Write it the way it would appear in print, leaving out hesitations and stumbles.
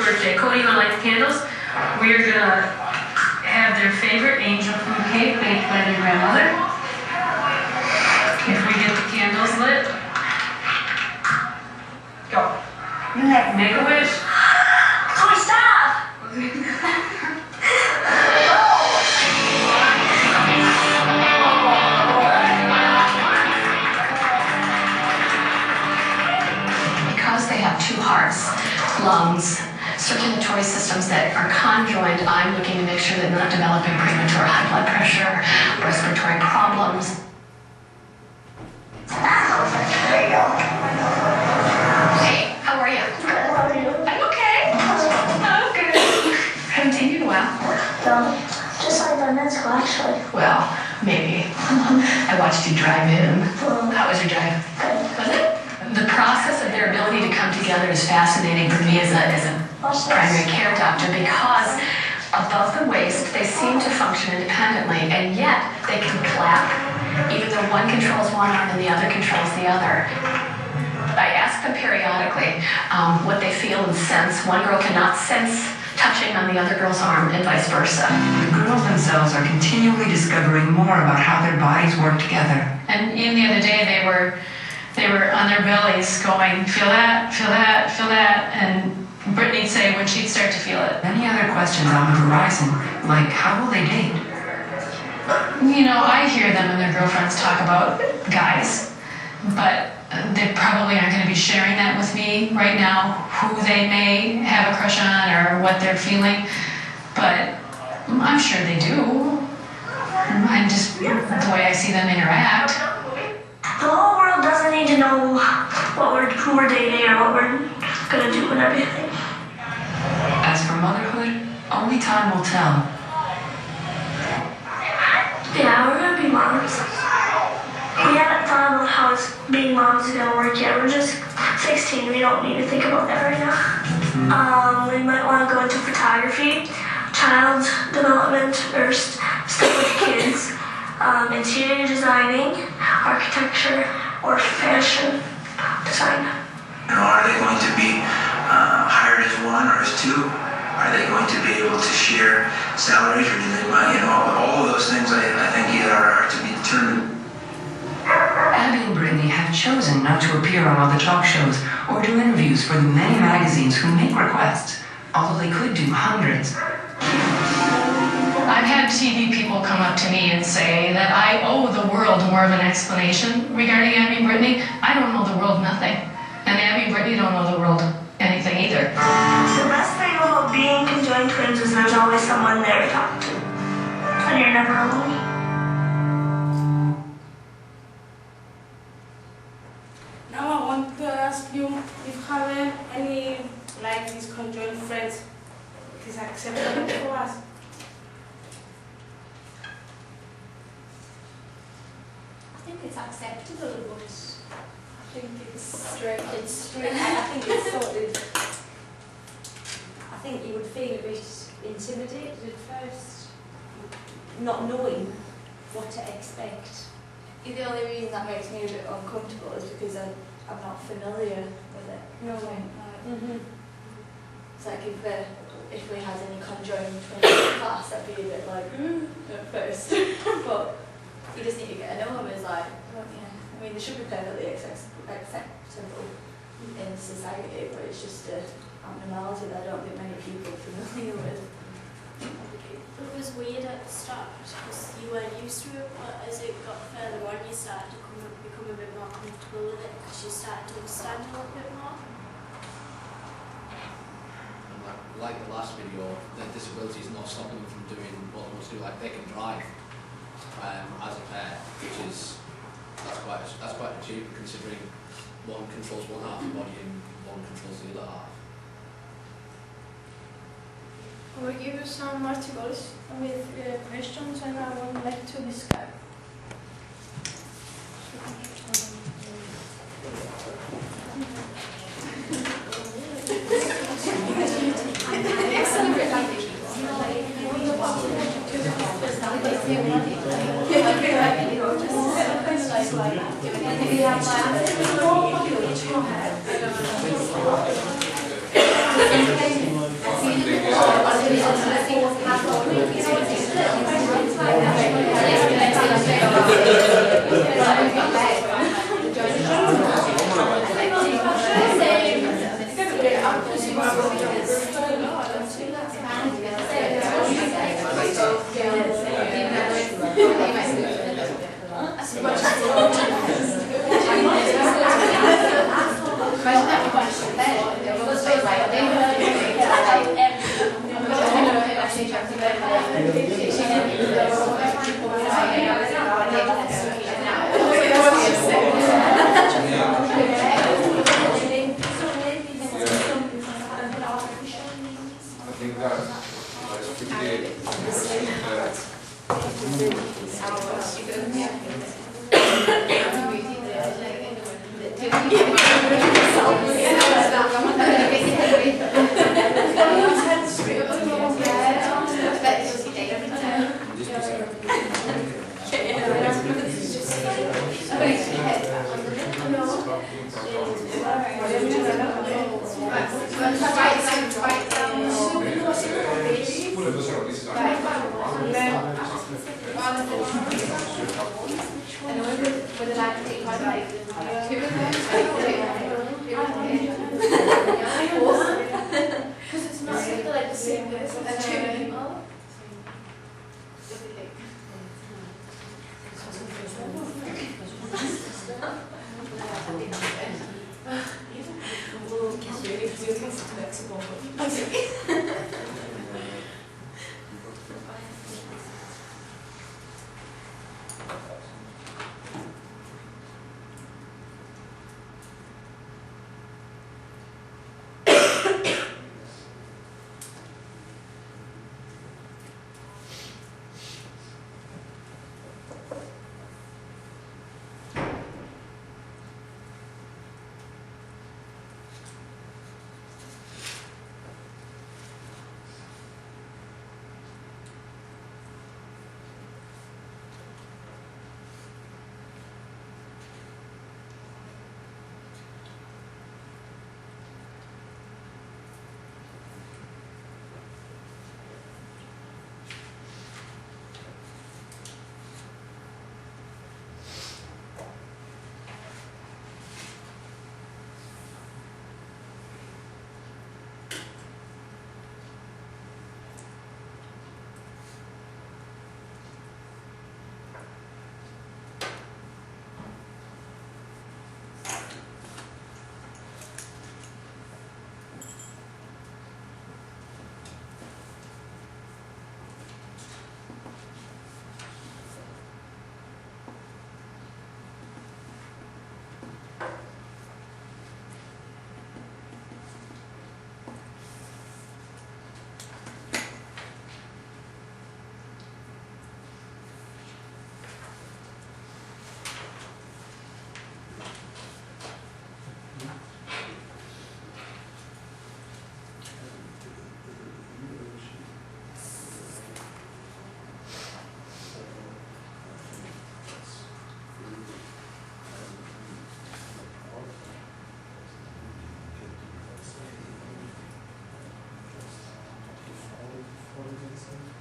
birthday. Cody, you want to light the candles? We're going to have their favorite angel food cake baked by their grandmother. If we get the candles lit. Go. Make a wish. Cody, stop! Because they have two hearts, lungs, circulatory systems that are conjoined, I'm looking to make sure that they're not developing premature high blood pressure, respiratory problems. Hey, how are you? I'm okay. Oh, good. Haven't seen you in a while. No, just like 5 minutes ago, actually. Well, maybe. I watched you drive in. How was your drive? Good. Was it? The process of their ability to come together is fascinating for me as a primary care doctor, because above the waist, they seem to function independently, and yet they can clap, even though one controls one arm and the other controls the other. I ask them periodically what they feel and sense. One girl cannot sense touching on the other girl's arm, and vice versa. The girls themselves are continually discovering more about how their bodies work together. And even the other day, they were on their bellies going, feel that, feel that, feel that, and Brittany'd say when she'd start to feel it. Many other questions on the horizon, like how will they date? You know, I hear them and their girlfriends talk about guys, but they probably aren't going to be sharing that with me right now, who they may have a crush on or what they're feeling, but I'm sure they do. And just the way I see them interact. The whole world doesn't need to know who we're dating or what we're gonna do and everything. As for motherhood, only time will tell. Yeah, we're gonna be moms. We haven't thought about how being moms is gonna work yet. We're just 16. We don't need to think about that right now. We might want to go into photography, child development, or stuff with kids, interior designing, architecture, or fashion design. Are they going to be hired as one or as two? Are they going to be able to share salaries, or do they, all of those things I think are to be determined. Abby and Brittany have chosen not to appear on all the talk shows or do interviews for the many magazines who make requests, although they could do hundreds. I've had TV people come up to me and say that I owe the world more of an explanation regarding Abby and Brittany. I don't know the world nothing. And Abby and Brittany don't know the world anything either. The best thing about being conjoined twins is there's always someone there to talk to. And you're never alone. Now I want to ask you if having any like these conjoined friends is acceptable for us. I think it's acceptable, but I think it's strange. I think it's sort of. I think you would feel a bit intimidated at first, not knowing what to expect. The only reason that makes me a bit uncomfortable is because I'm not familiar with it. No way. It's like if we had any conjoined twins class, I'd be a bit like, at first. But you just need to get to know them as like, yeah. I mean, they should be perfectly acceptable in society, but it's just an abnormality that I don't think many people are familiar with. It was weird at the start because you weren't used to it, but as it got further on, you started to become a bit more comfortable with it because you started to understand a little bit more. Like the last video, their disability is not stopping them from doing what they want to do. Like they can drive as a pair, which is that's quite an achievement considering one controls one half of the body and one controls the other half. I will give you some articles with questions and I would like to discuss. think that Thank you.